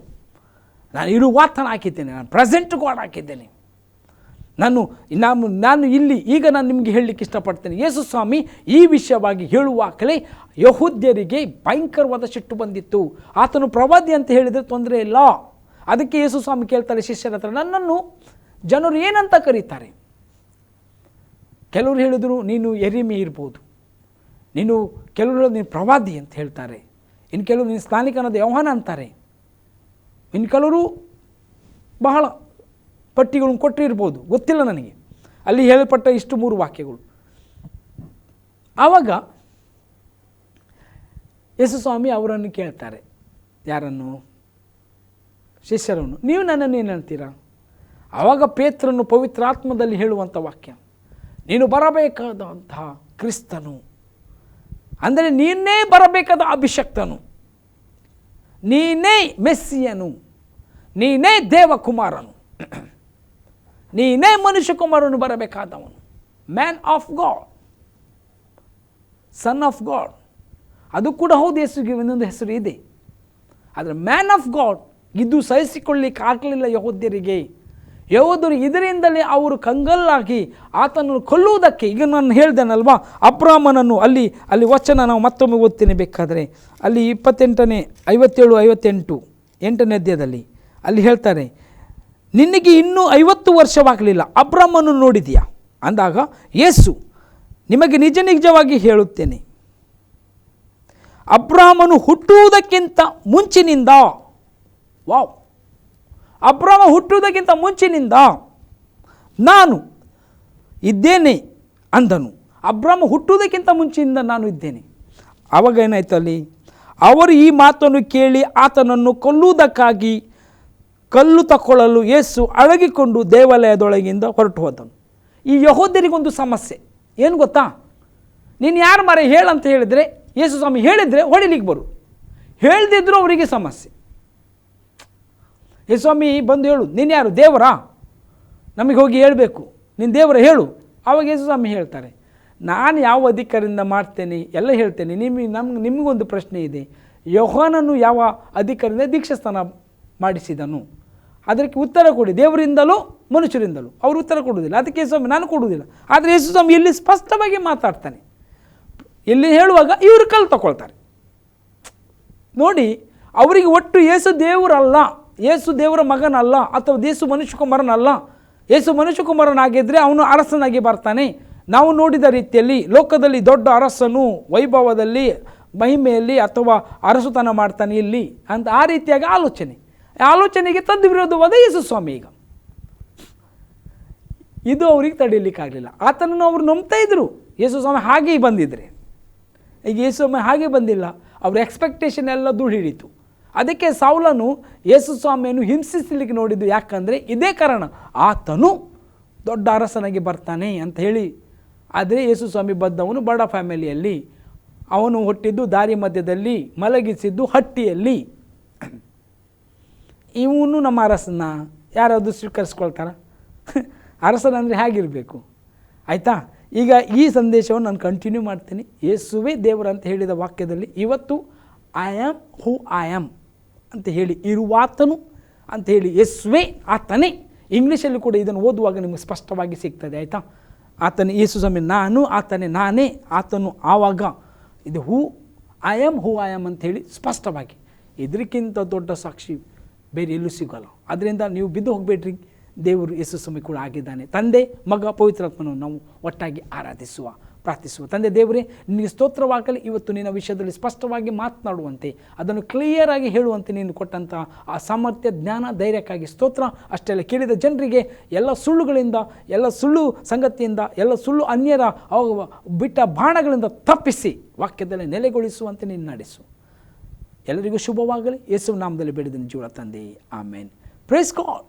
ನಾನು ಇರುವಾತನ ಹಾಕಿದ್ದೇನೆ, ನಾನು ಪ್ರೆಸೆಂಟ್ ಗಾಡ್ ಹಾಕಿದ್ದೇನೆ. ನಾನು ಇಲ್ಲಿ ಈಗ ನಾನು ನಿಮಗೆ ಹೇಳಲಿಕ್ಕೆ ಇಷ್ಟಪಡ್ತೇನೆ, ಯೇಸು ಸ್ವಾಮಿ ಈ ವಿಷಯವಾಗಿ ಹೇಳುವಾಗಲೇ ಯಹೂದ್ಯರಿಗೆ ಭಯಂಕರವಾದ ಸಿಟ್ಟು ಬಂದಿತ್ತು. ಆತನು ಪ್ರವಾದಿ ಅಂತ ಹೇಳಿದರೆ ತೊಂದರೆ ಇಲ್ಲ. ಅದಕ್ಕೆ ಯೇಸು ಸ್ವಾಮಿ ಕೇಳ್ತಾರೆ ಶಿಷ್ಯರ ಹತ್ರ, ನನ್ನನ್ನು ಜನರು ಏನಂತ ಕರೀತಾರೆ? ಕೆಲವರು ಹೇಳಿದರು ನೀನು ಯೆರೆಮೀಯ ಇರ್ಬೋದು, ಕೆಲವರು ಹೇಳೋದು ನೀನು ಪ್ರವಾದಿ ಅಂತ ಹೇಳ್ತಾರೆ, ಇನ್ನು ಕೆಲವರು ನೀನು ಸ್ನಾನಿಕನಾದ ಯೋಹಾನ ಅಂತಾರೆ, ಇನ್ನು ಕೆಲವರು ಬಹಳ ಪಟ್ಟಿಗಳನ್ನು ಕೊಟ್ಟಿರ್ಬೋದು, ಗೊತ್ತಿಲ್ಲ ನನಗೆ. ಅಲ್ಲಿ ಹೇಳಲ್ಪಟ್ಟ ಇಷ್ಟು 3 ವಾಕ್ಯಗಳು. ಆವಾಗ ಯೇಸು ಸ್ವಾಮಿ ಅವರನ್ನು ಕೇಳ್ತಾರೆ, ಯಾರನ್ನು? ಶಿಷ್ಯರನ್ನು, ನೀವು ನನ್ನನ್ನು ಏನು ಹೇಳ್ತೀರಾ? ಆವಾಗ ಪೇತ್ರನು ಪವಿತ್ರಾತ್ಮದಲ್ಲಿ ಹೇಳುವಂಥ ವಾಕ್ಯ, ನೀನು ಬರಬೇಕಾದಂತಹ ಕ್ರಿಸ್ತನು, ಅಂದರೆ ನೀನೇ ಬರಬೇಕಾದ ಅಭಿಷಕ್ತನು, ನೀನೇ ಮೆಸ್ಸಿಯನು, ನೀನೇ ದೇವಕುಮಾರನು, ನೀನೇ ಮನುಷ್ಯ ಕುಮಾರನು ಬರಬೇಕಾದವನು, man of God, son of God. ಅದು ಕೂಡ ಹೌದು, ಯೇಸುಗೆ ಒಂದೊಂದು ಹೆಸರು ಇದೆ. ಆದರೆ ಮ್ಯಾನ್ ಆಫ್ ಗಾಡ್ ಇದು ಸಹಿಸಿಕೊಳ್ಳಿಕ್ಕೆ ಆಗಲಿಲ್ಲ ಯಹೂದ್ಯರಿಗೆ. ಯಹೂದ್ಯರು ಇದರಿಂದಲೇ ಅವರು ಕಂಗಲ್ಲಾಗಿ ಆತನನ್ನು ಕೊಲ್ಲುವುದಕ್ಕೆ, ಈಗ ನಾನು ಹೇಳ್ದೇನಲ್ವಾ, ಅಬ್ರಹಾಮನನ್ನು ಅಲ್ಲಿ ವಚನ ನಾವು ಮತ್ತೊಮ್ಮೆ ಓದ್ತೀನಿ ಬೇಕಾದರೆ, ಅಲ್ಲಿ 27, 58 8ನೇ ಅಧ್ಯಾಯದಲ್ಲಿ ಅಲ್ಲಿ ಹೇಳ್ತಾರೆ, ನಿನಗೆ ಇನ್ನೂ 50 ವರ್ಷವಾಗಲಿಲ್ಲ, ಅಬ್ರಹಾಮನನ್ನು ನೋಡಿದೆಯಾ ಅಂದಾಗ ಯೇಸು, ನಿಮಗೆ ನಿಜ ನಿಜವಾಗಿ ಹೇಳುತ್ತೇನೆ, ಅಬ್ರಹಾಮನು ಹುಟ್ಟುವುದಕ್ಕಿಂತ ಮುಂಚಿನಿಂದ, ವಾವ್, ಅಬ್ರಹಾಮ ಹುಟ್ಟುವುದಕ್ಕಿಂತ ಮುಂಚಿನಿಂದ ನಾನು ಇದ್ದೇನೆ ಅಂದನು. ಅಬ್ರಹಾಮ ಹುಟ್ಟುವುದಕ್ಕಿಂತ ಮುಂಚಿನಿಂದ ನಾನು ಇದ್ದೇನೆ. ಆವಾಗ ಏನಾಯಿತು ಅಲ್ಲಿ, ಅವರು ಈ ಮಾತನ್ನು ಕೇಳಿ ಆತನನ್ನು ಕೊಲ್ಲುವುದಕ್ಕಾಗಿ ಕಲ್ಲು ತಕ್ಕೊಳ್ಳಲು ಯೇಸು ಅಡಗಿಕೊಂಡು ದೇವಾಲಯದೊಳಗಿಂದ ಹೊರಟು ಹೋದನು. ಈ ಯಹೂದ್ಯರಿಗೊಂದು ಸಮಸ್ಯೆ ಏನು ಗೊತ್ತಾ? ನೀನು ಯಾರು ಮಾರೆ ಹೇಳಂತ ಹೇಳಿದರೆ, ಯೇಸು ಸ್ವಾಮಿ ಹೇಳಿದರೆ ಹೊಡಿಲಿಕ್ಕೆ ಬರು, ಹೇಳ್ದಿದ್ರು ಅವರಿಗೆ ಸಮಸ್ಯೆ. ಯೇಸು ಸ್ವಾಮಿ ಬಂದು ಹೇಳು, ನೀನು ಯಾರು, ದೇವರಾ? ನಮಗೆ ಹೋಗಿ ಹೇಳಬೇಕು, ನೀನು ದೇವರ ಹೇಳು. ಆವಾಗ ಯೇಸು ಸ್ವಾಮಿ ಹೇಳ್ತಾರೆ, ನಾನು ಯಾವ ಅಧಿಕಾರದಿಂದ ಮಾಡ್ತೇನೆ ಎಲ್ಲ ಹೇಳ್ತೇನೆ. ನಿಮಗೊಂದು ಪ್ರಶ್ನೆ ಇದೆ, ಯೋಹಾನನು ಯಾವ ಅಧಿಕಾರದಿಂದ ದೀಕ್ಷಾಸ್ನಾನ ಮಾಡಿಸಿದನು? ಅದಕ್ಕೆ ಉತ್ತರ ಕೊಡಿ, ದೇವರಿಂದಲೂ ಮನುಷ್ಯರಿಂದಲೂ. ಅವರು ಉತ್ತರ ಕೊಡುವುದಿಲ್ಲ. ಅದಕ್ಕೆ ಯೇಸು ಸ್ವಾಮಿ ನಾನು ಕೊಡುವುದಿಲ್ಲ. ಆದರೆ ಯೇಸು ಸ್ವಾಮಿ ಇಲ್ಲಿ ಸ್ಪಷ್ಟವಾಗಿ ಮಾತಾಡ್ತಾನೆ. ಇಲ್ಲಿ ಹೇಳುವಾಗ ಇವರು ಕಲ್ಲು ತಗೊಳ್ತಾರೆ ನೋಡಿ. ಅವರಿಗೆ ಒಟ್ಟು ಯೇಸು ದೇವರಲ್ಲ, ಯೇಸು ದೇವರ ಮಗನಲ್ಲ, ಅಥವಾ ಯೇಸು ಮನುಷ್ಯಕುಮಾರನಲ್ಲ. ಯೇಸು ಮನುಷ್ಯಕುಮಾರನಾಗಿದ್ದರೆ ಅವನು ಅರಸನಾಗಿ ಬರ್ತಾನೆ. ನಾವು ನೋಡಿದ ರೀತಿಯಲ್ಲಿ ಲೋಕದಲ್ಲಿ ದೊಡ್ಡ ಅರಸನು ವೈಭವದಲ್ಲಿ ಮಹಿಮೆಯಲ್ಲಿ ಅಥವಾ ಅರಸುತನ ಮಾಡ್ತಾನೆ ಇಲ್ಲಿ ಅಂತ, ಆ ರೀತಿಯಾಗಿ ಆಲೋಚನೆಗೆ ತದ್ದು ವಿರೋಧವಾದ ಯೇಸು ಸ್ವಾಮಿ. ಈಗ ಇದು ಅವರಿಗೆ ತಡೆಯಲಿಕ್ಕಾಗಲಿಲ್ಲ. ಆತನನ್ನು ಅವರು ನಂಬ್ತಾ ಇದ್ರು. ಯೇಸು ಸ್ವಾಮಿ ಹಾಗೇ ಬಂದಿದ್ರೆ, ಈಗ ಯೇಸು ಸ್ವಾಮಿ ಹಾಗೆ ಬಂದಿಲ್ಲ, ಅವ್ರ ಎಕ್ಸ್ಪೆಕ್ಟೇಷನ್ ಎಲ್ಲ ಧೂಳು ಹಿಡಿತು. ಅದಕ್ಕೆ ಸೌಲನು ಯೇಸು ಸ್ವಾಮಿಯನ್ನು ಹಿಂಸಿಸಲಿಕ್ಕೆ ನೋಡಿದ್ದು. ಯಾಕಂದರೆ ಇದೇ ಕಾರಣ, ಆತನು ದೊಡ್ಡ ಅರಸನಾಗಿ ಬರ್ತಾನೆ ಅಂತ ಹೇಳಿ. ಆದರೆ ಯೇಸು ಸ್ವಾಮಿ ಬಂದವನು ಬಡ ಫ್ಯಾಮಿಲಿಯಲ್ಲಿ, ಅವನು ಹುಟ್ಟಿದ್ದು ದಾರಿ ಮಧ್ಯದಲ್ಲಿ, ಮಲಗಿಸಿದ್ದು ಹಟ್ಟಿಯಲ್ಲಿ. ಇವನು ನಮ್ಮ ಅರಸನ ಯಾರಾದರೂ ಸ್ವೀಕರಿಸ್ಕೊಳ್ತಾರ? ಅರಸನಂದರೆ ಹೇಗಿರಬೇಕು? ಆಯಿತಾ? ಈಗ ಈ ಸಂದೇಶವನ್ನು ನಾನು ಕಂಟಿನ್ಯೂ ಮಾಡ್ತೀನಿ. ಯೇಸುವೇ ದೇವರು ಅಂತ ಹೇಳಿದ ವಾಕ್ಯದಲ್ಲಿ ಇವತ್ತು I am who I am ಅಂತ ಹೇಳಿ, ಇರುವಾತನು ಅಂತ ಹೇಳಿ, ಯೇಸುವೇ ಆತನೇ. ಇಂಗ್ಲೀಷಲ್ಲಿ ಕೂಡ ಇದನ್ನು ಓದುವಾಗ ನಿಮಗೆ ಸ್ಪಷ್ಟವಾಗಿ ಸಿಗ್ತದೆ. ಆಯಿತಾ? ಆತನೇ ಯೇಸು ಸ್ವಾಮಿ, ನಾನು ಆತನೇ, ನಾನೇ ಆತನು. ಆವಾಗ ಇದು ಹೂ ಐ ಆಮ್ ಅಂಥೇಳಿ ಸ್ಪಷ್ಟವಾಗಿ. ಇದಕ್ಕಿಂತ ದೊಡ್ಡ ಸಾಕ್ಷಿ ಬೇರೆ ಎಲ್ಲೂ ಸಿಗೋಲ್ಲ. ಅದರಿಂದ ನೀವು ಬಿದ್ದು ಹೋಗಬೇಡ್ರಿ. ದೇವರು ಯೇಸು ಸ್ವಾಮಿ ಕೂಡ ಆಗಿದ್ದಾನೆ. ತಂದೆ, ಮಗ, ಪವಿತ್ರಾತ್ಮನನ್ನು ನಾವು ಒಟ್ಟಾಗಿ ಆರಾಧಿಸುವ, ಪ್ರಾರ್ಥಿಸುವ. ತಂದೆ ದೇವರೇ, ನಿನಗೆ ಸ್ತೋತ್ರವಾಗಲಿ. ಇವತ್ತು ನಿನ್ನ ವಿಷಯದಲ್ಲಿ ಸ್ಪಷ್ಟವಾಗಿ ಮಾತನಾಡುವಂತೆ, ಅದನ್ನು ಕ್ಲಿಯರಾಗಿ ಹೇಳುವಂತೆ ನೀನು ಕೊಟ್ಟಂಥ ಆ ಸಾಮರ್ಥ್ಯ, ಜ್ಞಾನ, ಧೈರ್ಯಕ್ಕಾಗಿ ಸ್ತೋತ್ರ. ಅಷ್ಟೆಲ್ಲ ಕೇಳಿದ ಜನರಿಗೆ ಎಲ್ಲ ಸುಳ್ಳುಗಳಿಂದ, ಎಲ್ಲ ಸುಳ್ಳು ಸಂಗತಿಯಿಂದ, ಎಲ್ಲ ಸುಳ್ಳು ಅನ್ಯರ ಬಿಟ್ಟ ಬಾಣಗಳಿಂದ ತಪ್ಪಿಸಿ ವಾಕ್ಯದಲ್ಲಿ ನೆಲೆಗೊಳಿಸುವಂತೆ ನೀನು ನಡೆಸು. ಎಲ್ಲರಿಗೂ ಶುಭವಾಗಲಿ. ಯೇಸು ನಾಮದಲ್ಲಿ ಬೇಡಿದ ಜೀವ ತಂದೆ, ಆಮೇನ್. Praise God.